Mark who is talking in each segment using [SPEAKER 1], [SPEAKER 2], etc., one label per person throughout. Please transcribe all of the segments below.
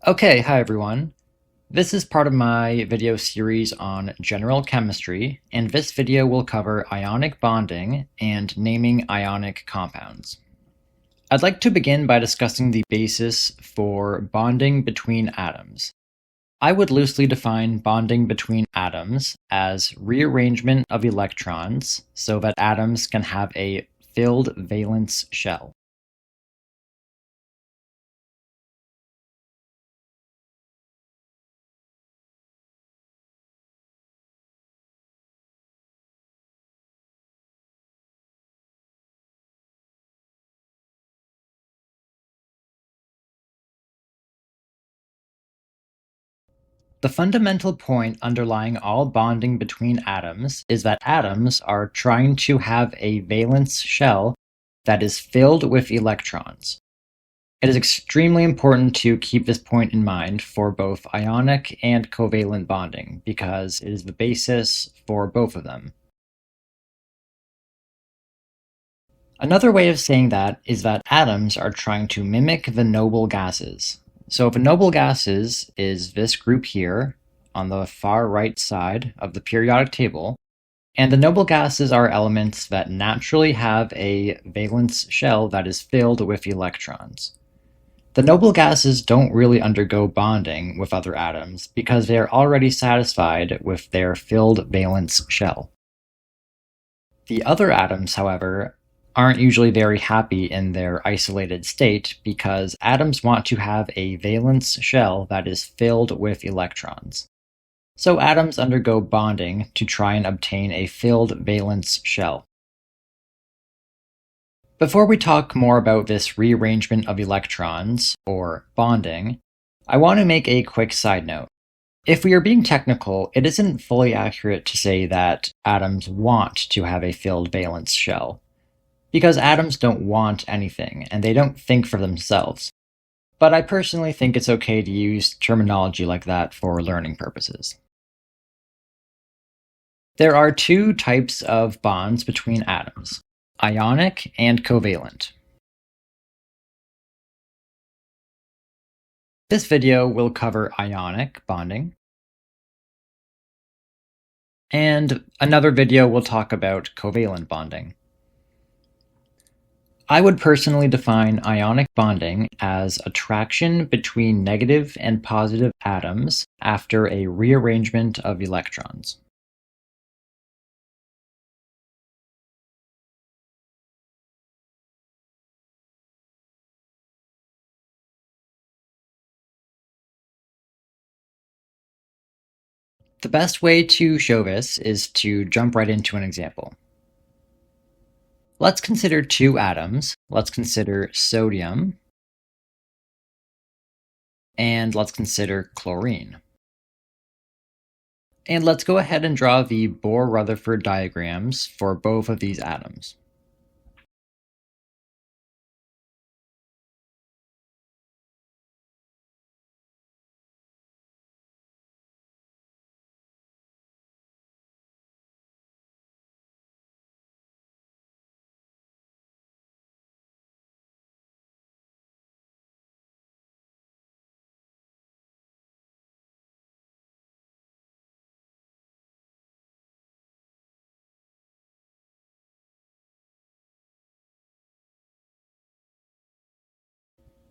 [SPEAKER 1] Okay, hi everyone. This is part of my video series on general chemistry, and this video will cover ionic bonding and naming ionic compounds. I'd like to begin by discussing the basis for bonding between atoms. I would loosely define bonding between atoms as rearrangement of electrons so that atoms can have a filled valence shell. The fundamental point underlying all bonding between atoms is that atoms are trying to have a valence shell that is filled with electrons. It is extremely important to keep this point in mind for both ionic and covalent bonding because it is the basis for both of them. Another way of saying that is that atoms are trying to mimic the noble gases. So the noble gases is this group here on the far right side of the periodic table, and the noble gases are elements that naturally have a valence shell that is filled with electrons. The noble gases don't really undergo bonding with other atoms because they are already satisfied with their filled valence shell. The other atoms, however, aren't usually very happy in their isolated state because atoms want to have a valence shell that is filled with electrons. So atoms undergo bonding to try and obtain a filled valence shell. Before we talk more about this rearrangement of electrons, or bonding, I want to make a quick side note. If we are being technical, it isn't fully accurate to say that atoms want to have a filled valence shell, because atoms don't want anything, and they don't think for themselves. But I personally think it's okay to use terminology like that for learning purposes. There are two types of bonds between atoms, ionic and covalent. This video will cover ionic bonding, and another video will talk about covalent bonding. I would personally define ionic bonding as attraction between negative and positive atoms after a rearrangement of electrons. The best way to show this is to jump right into an example. Let's consider two atoms. Let's consider sodium, and let's consider chlorine. And let's go ahead and draw the Bohr-Rutherford diagrams for both of these atoms.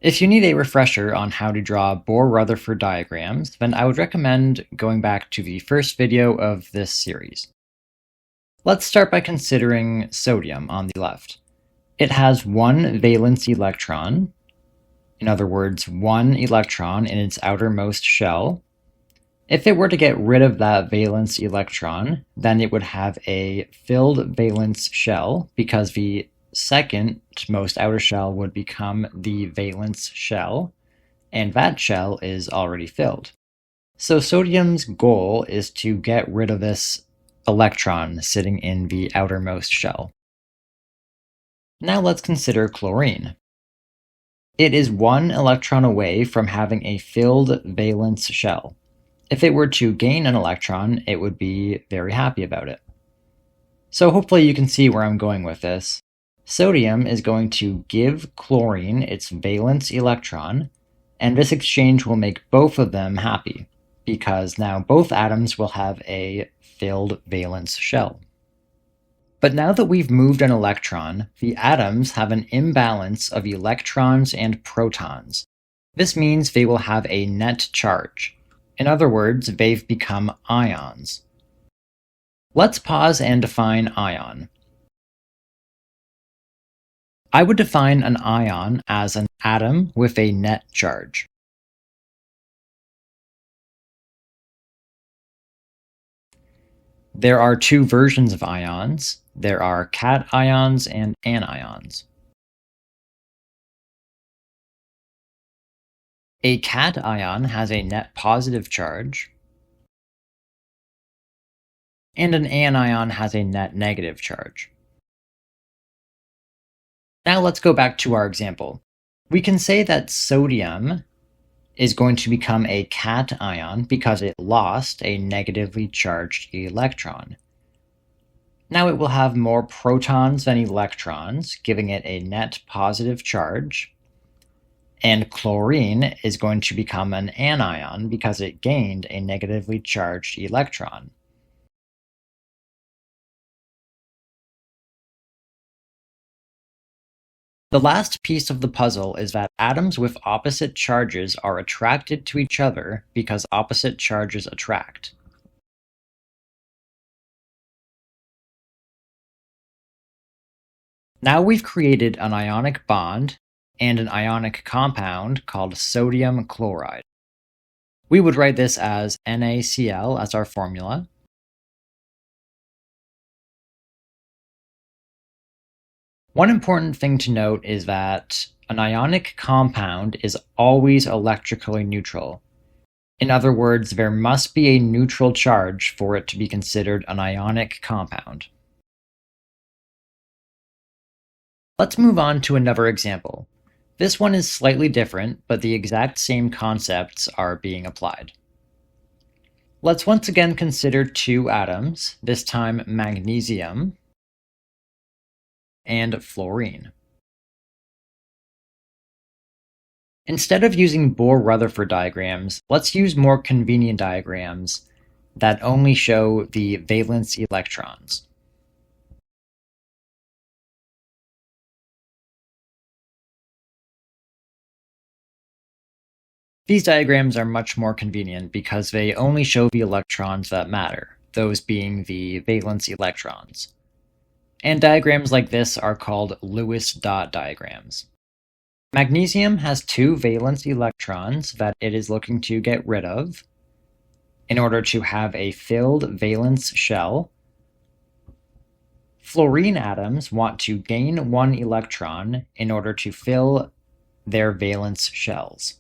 [SPEAKER 1] If you need a refresher on how to draw Bohr-Rutherford diagrams, then I would recommend going back to the first video of this series. Let's start by considering sodium on the left. It has one valence electron, in other words, one electron in its outermost shell. If it were to get rid of that valence electron, then it would have a filled valence shell because the second most outer shell would become the valence shell, and that shell is already filled. So sodium's goal is to get rid of this electron sitting in the outermost shell. Now let's consider chlorine. It is one electron away from having a filled valence shell. If it were to gain an electron, it would be very happy about it. So hopefully you can see where I'm going with this. Sodium is going to give chlorine its valence electron, And this exchange will make both of them happy, because now both atoms will have a filled valence shell. But now that we've moved an electron, the atoms have an imbalance of electrons and protons. This means they will have a net charge. In other words, they've become ions. Let's pause and define ion. I would define an ion as an atom with a net charge. There are two versions of ions. There are cations and anions. A cation has a net positive charge, and an anion has a net negative charge. Now let's go back to our example. We can say that sodium is going to become a cation because it lost a negatively charged electron. Now it will have more protons than electrons, giving it a net positive charge. And chlorine is going to become an anion because it gained a negatively charged electron. The last piece of the puzzle is that atoms with opposite charges are attracted to each other because opposite charges attract. Now we've created an ionic bond and an ionic compound called sodium chloride. We would write this as NaCl as our formula. One important thing to note is that an ionic compound is always electrically neutral. In other words, there must be a neutral charge for it to be considered an ionic compound. Let's move on to another example. This one is slightly different, but the exact same concepts are being applied. Let's once again consider two atoms, this time magnesium and fluorine. Instead of using Bohr-Rutherford diagrams, let's use more convenient diagrams that only show the valence electrons. These diagrams are much more convenient because they only show the electrons that matter, those being the valence electrons. And diagrams like this are called Lewis dot diagrams. Magnesium has two valence electrons that it is looking to get rid of in order to have a filled valence shell. Fluorine atoms want to gain one electron in order to fill their valence shells.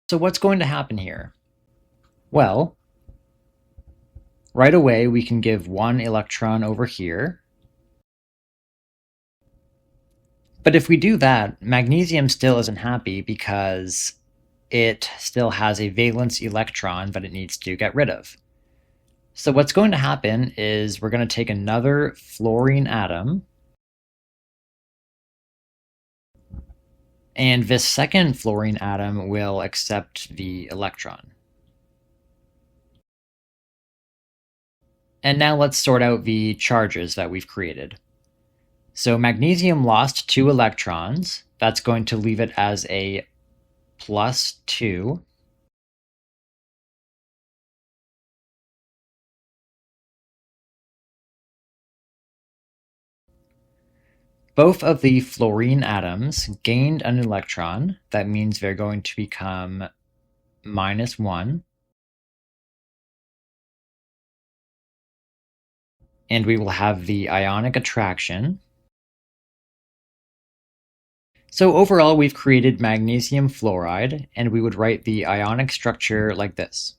[SPEAKER 1] So what's going to happen here? Well, right away we can give one electron over here. But if we do that, magnesium still isn't happy because it still has a valence electron that it needs to get rid of. So what's going to happen is we're going to take another fluorine atom, and this second fluorine atom will accept the electron. And now let's sort out the charges that we've created. So magnesium lost two electrons. That's going to leave it as a +2. Both of the fluorine atoms gained an electron. That means they're going to become -1. And we will have the ionic attraction. So overall, we've created magnesium fluoride, and we would write the ionic structure like this.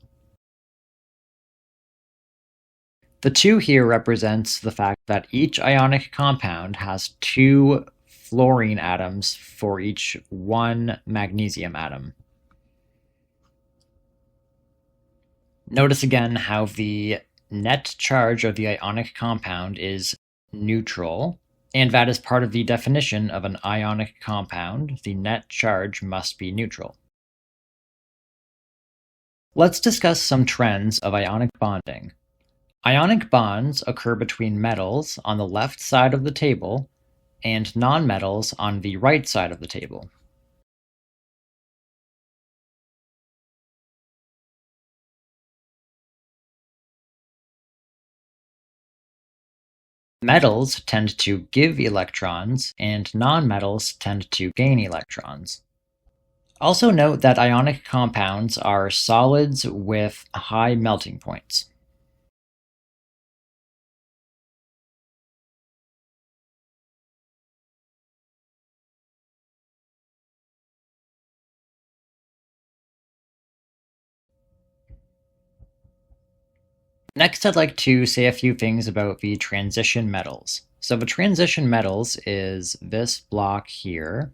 [SPEAKER 1] The 2 here represents the fact that each ionic compound has 2 fluorine atoms for each 1 magnesium atom. Notice again how the net charge of the ionic compound is neutral, and that is part of the definition of an ionic compound. The net charge must be neutral. Let's discuss some trends of ionic bonding. Ionic bonds occur between metals on the left side of the table and nonmetals on the right side of the table. Metals tend to give electrons, and nonmetals tend to gain electrons. Also note that ionic compounds are solids with high melting points. Next, I'd like to say a few things about the transition metals. So the transition metals is this block here.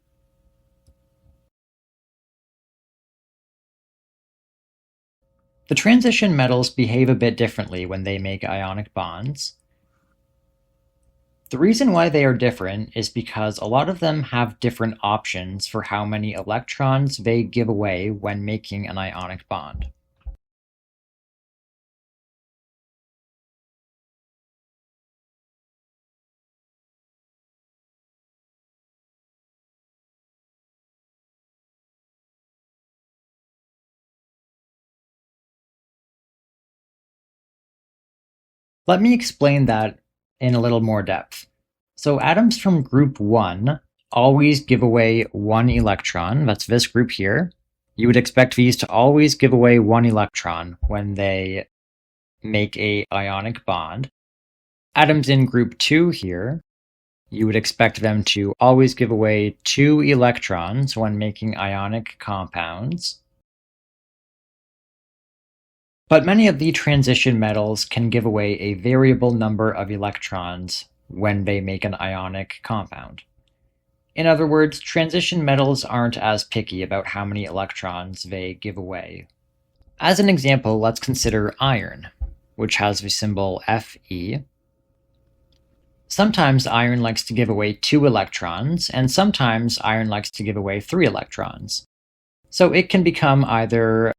[SPEAKER 1] The transition metals behave a bit differently when they make ionic bonds. The reason why they are different is because a lot of them have different options for how many electrons they give away when making an ionic bond. Let me explain that in a little more depth. So atoms from group 1 always give away one electron. That's this group here. You would expect these to always give away one electron when they make a ionic bond. Atoms in group 2 here, you would expect them to always give away two electrons when making ionic compounds. But many of the transition metals can give away a variable number of electrons when they make an ionic compound. In other words, transition metals aren't as picky about how many electrons they give away. As an example, let's consider iron, which has the symbol Fe. Sometimes iron likes to give away 2 electrons, and sometimes iron likes to give away 3 electrons. So it can become either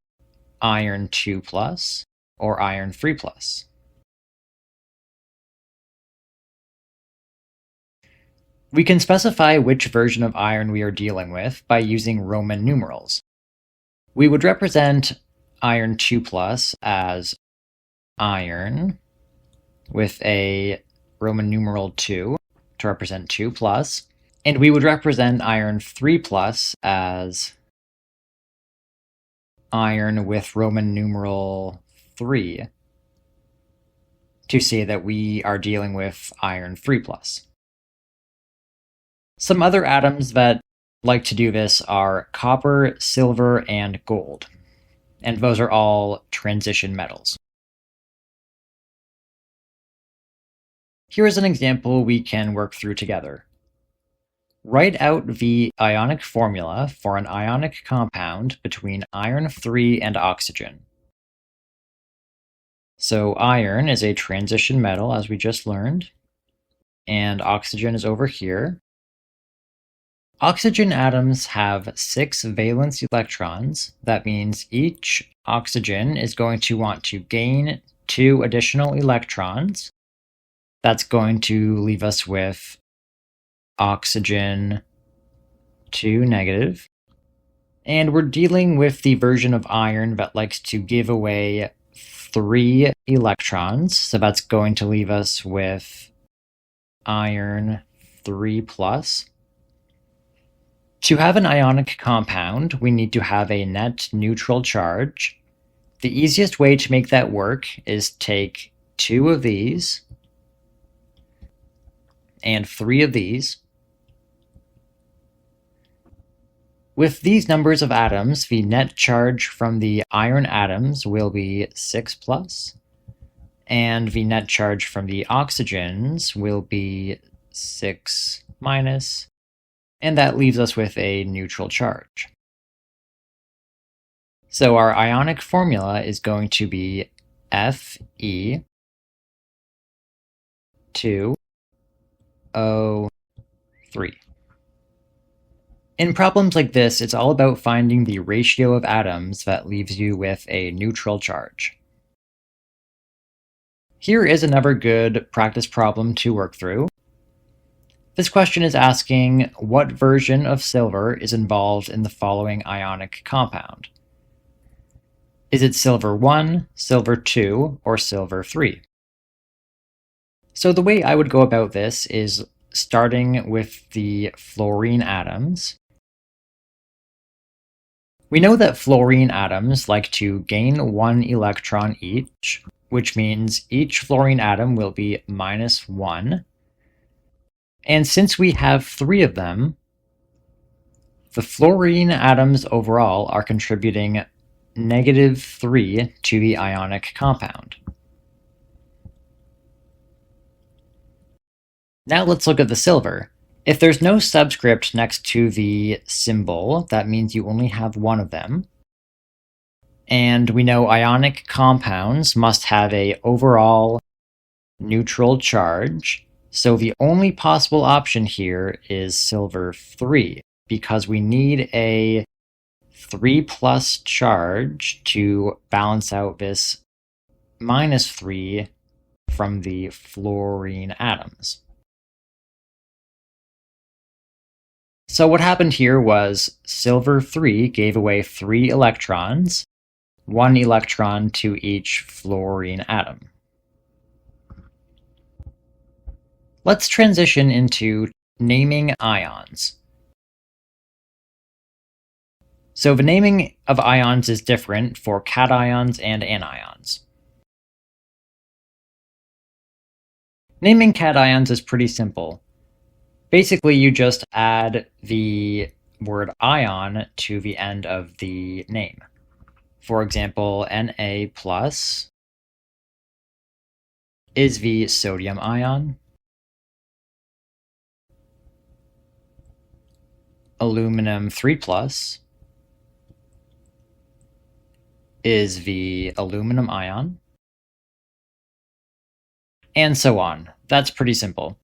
[SPEAKER 1] iron 2+ or iron 3+. We can specify which version of iron we are dealing with by using Roman numerals. We would represent iron 2+ as iron with a Roman numeral 2 to represent 2+, and we would represent iron 3+ as iron with Roman numeral 3 to say that we are dealing with iron 3+. Some other atoms that like to do this are copper, silver, and gold, and those are all transition metals. Here is an example we can work through together. Write out the ionic formula for an ionic compound between iron 3 and oxygen. So iron is a transition metal, as we just learned, and oxygen is over here. Oxygen atoms have 6 valence electrons. That means each oxygen is going to want to gain 2 additional electrons. That's going to leave us with oxygen 2 negative. And we're dealing with the version of iron that likes to give away 3 electrons. So that's going to leave us with iron 3+. To have an ionic compound, we need to have a net neutral charge. The easiest way to make that work is take 2 of these and 3 of these. With these numbers of atoms, the net charge from the iron atoms will be 6+, and the net charge from the oxygens will be 6-, and that leaves us with a neutral charge. So our ionic formula is going to be Fe2O3. In problems like this, it's all about finding the ratio of atoms that leaves you with a neutral charge. Here is another good practice problem to work through. This question is asking what version of silver is involved in the following ionic compound. Is it silver 1, silver 2, or silver 3? So the way I would go about this is starting with the fluorine atoms. We know that fluorine atoms like to gain 1 electron each, which means each fluorine atom will be -1. And since we have 3 of them, the fluorine atoms overall are contributing -3 to the ionic compound. Now let's look at the silver. If there's no subscript next to the symbol, that means you only have 1 of them. And we know ionic compounds must have an overall neutral charge, so the only possible option here is silver 3, because we need a 3+ charge to balance out this -3 from the fluorine atoms. So what happened here was silver 3 gave away 3 electrons, 1 electron to each fluorine atom. Let's transition into naming ions. So the naming of ions is different for cations and anions. Naming cations is pretty simple. Basically, you just add the word ion to the end of the name. For example, Na plus is the sodium ion. Aluminum 3+ is the aluminum ion. And so on. That's pretty simple.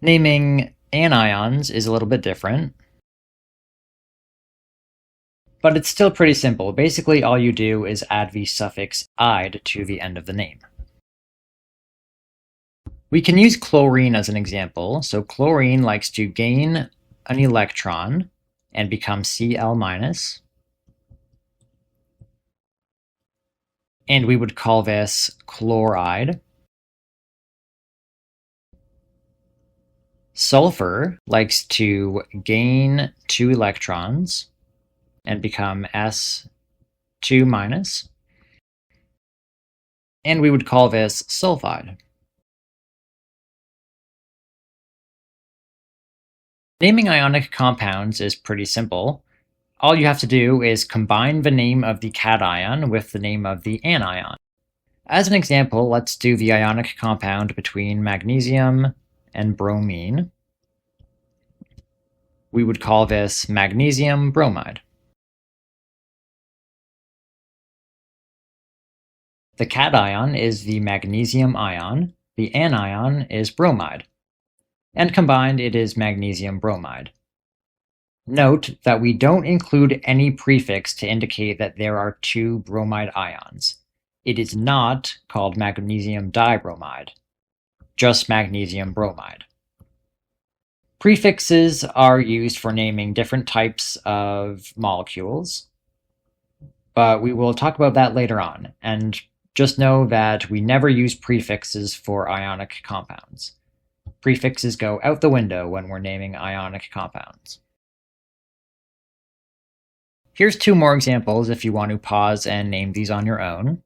[SPEAKER 1] Naming anions is a little bit different, but it's still pretty simple. Basically, all you do is add the suffix "ide" to the end of the name. We can use chlorine as an example. So chlorine likes to gain an electron and become Cl-, and we would call this chloride. Sulfur likes to gain 2 electrons and become S2-, and we would call this sulfide. Naming ionic compounds is pretty simple. All you have to do is combine the name of the cation with the name of the anion. As an example, let's do the ionic compound between magnesium and bromine. We would call this magnesium bromide. The cation is the magnesium ion, the anion is bromide, and combined it is magnesium bromide. Note that we don't include any prefix to indicate that there are 2 bromide ions. It is not called magnesium dibromide, just magnesium bromide. Prefixes are used for naming different types of molecules, but we will talk about that later on, and just know that we never use prefixes for ionic compounds. Prefixes go out the window when we're naming ionic compounds. Here's 2 more examples if you want to pause and name these on your own.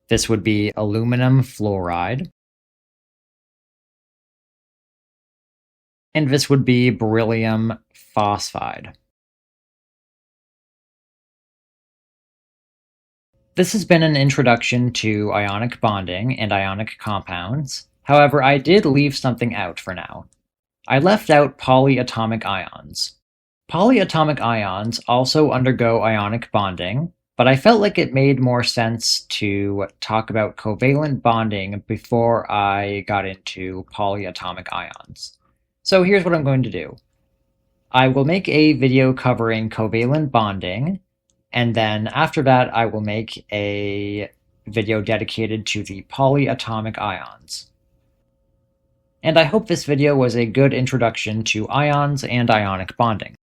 [SPEAKER 1] This would be aluminum fluoride. And this would be beryllium phosphide. This has been an introduction to ionic bonding and ionic compounds. However, I did leave something out for now. I left out polyatomic ions. Polyatomic ions also undergo ionic bonding, but I felt like it made more sense to talk about covalent bonding before I got into polyatomic ions. So here's what I'm going to do. I will make a video covering covalent bonding, and then after that I will make a video dedicated to the polyatomic ions. And I hope this video was a good introduction to ions and ionic bonding.